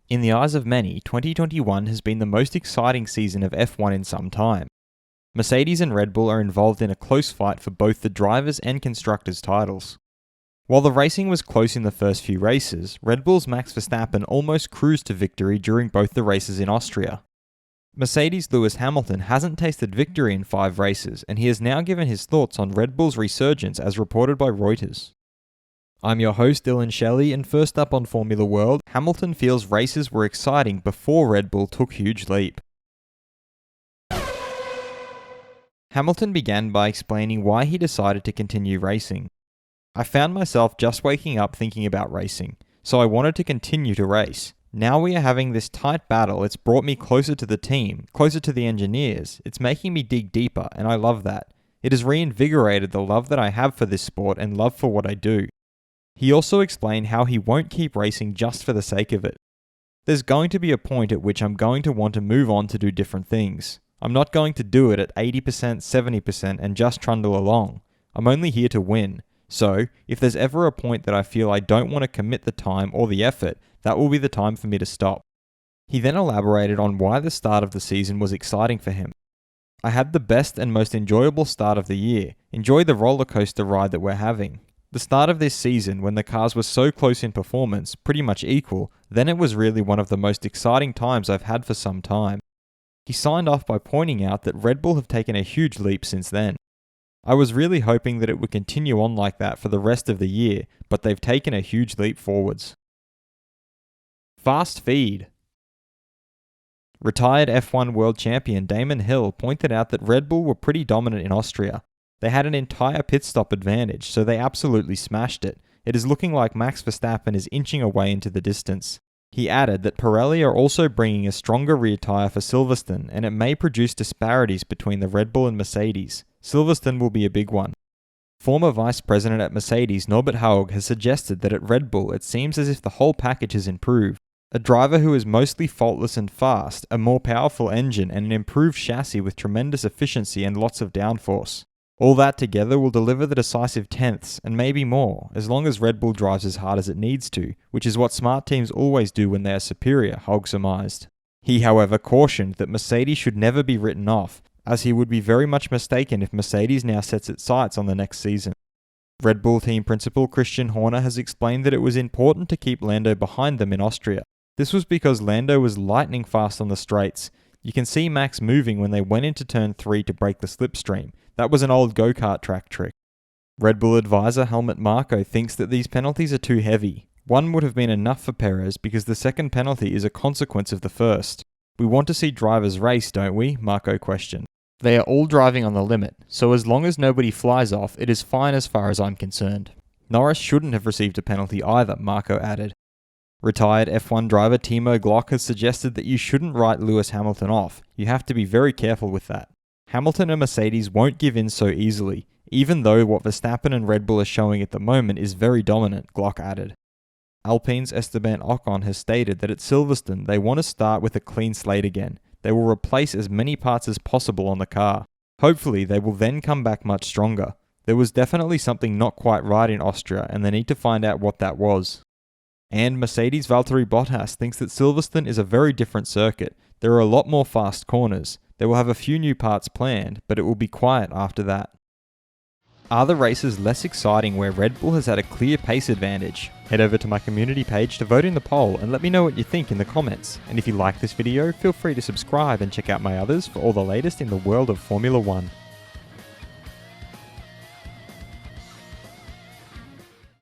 In the eyes of many, 2021 has been the most exciting season of F1 in some time. Mercedes and Red Bull are involved in a close fight for both the Drivers and Constructors titles. While the racing was close in the first few races, Red Bull's Max Verstappen almost cruised to victory during both the races in Austria. Mercedes' Lewis Hamilton hasn't tasted victory in 5 races, and he has now given his thoughts on Red Bull's resurgence as reported by Reuters. I'm your host Dillon Shelley, and first up on Formula World, Hamilton feels races were exciting before Red Bull took huge leap. Hamilton began by explaining why he decided to continue racing. I found myself just waking up thinking about racing, so I wanted to continue to race. Now we are having this tight battle, it's brought me closer to the team, closer to the engineers, it's making me dig deeper, and I love that. It has reinvigorated the love that I have for this sport and love for what I do. He also explained how he won't keep racing just for the sake of it. There's going to be a point at which I'm going to want to move on to do different things. I'm not going to do it at 80%, 70% and just trundle along. I'm only here to win. So, if there's ever a point that I feel I don't want to commit the time or the effort, that will be the time for me to stop. He then elaborated on why the start of the season was exciting for him. I had the best and most enjoyable start of the year. Enjoy the roller coaster ride that we're having. The start of this season, when the cars were so close in performance, pretty much equal, then it was really one of the most exciting times I've had for some time. He signed off by pointing out that Red Bull have taken a huge leap since then. I was really hoping that it would continue on like that for the rest of the year, but they've taken a huge leap forwards. Fast feed. Retired F1 world champion Damon Hill pointed out that Red Bull were pretty dominant in Austria. They had an entire pit stop advantage, so they absolutely smashed it. It is looking like Max Verstappen is inching away into the distance. He added that Pirelli are also bringing a stronger rear tyre for Silverstone, and it may produce disparities between the Red Bull and Mercedes. Silverstone will be a big one. Former Vice President at Mercedes Norbert Haug has suggested that at Red Bull it seems as if the whole package has improved. A driver who is mostly faultless and fast, a more powerful engine and an improved chassis with tremendous efficiency and lots of downforce. All that together will deliver the decisive tenths, and maybe more, as long as Red Bull drives as hard as it needs to, which is what smart teams always do when they are superior, Haug surmised. He, however, cautioned that Mercedes should never be written off, as he would be very much mistaken if Mercedes now sets its sights on the next season. Red Bull team principal Christian Horner has explained that it was important to keep Lando behind them in Austria. This was because Lando was lightning fast on the straights. You can see Max moving when they went into turn 3 to break the slipstream. That was an old go-kart track trick. Red Bull advisor Helmut Marko thinks that these penalties are too heavy. One would have been enough for Perez because the second penalty is a consequence of the first. We want to see drivers race, don't we? Marko questioned. They are all driving on the limit, so as long as nobody flies off, it is fine as far as I'm concerned. Norris shouldn't have received a penalty either, Marko added. Retired F1 driver Timo Glock has suggested that you shouldn't write Lewis Hamilton off. You have to be very careful with that. Hamilton and Mercedes won't give in so easily, even though what Verstappen and Red Bull are showing at the moment is very dominant, Glock added. Alpine's Esteban Ocon has stated that at Silverstone they want to start with a clean slate again. They will replace as many parts as possible on the car. Hopefully they will then come back much stronger. There was definitely something not quite right in Austria and they need to find out what that was. And Mercedes' Valtteri Bottas thinks that Silverstone is a very different circuit. There are a lot more fast corners. They will have a few new parts planned, but it will be quiet after that. Are the races less exciting where Red Bull has had a clear pace advantage? Head over to my community page to vote in the poll and let me know what you think in the comments. And if you like this video, feel free to subscribe and check out my others for all the latest in the world of Formula 1.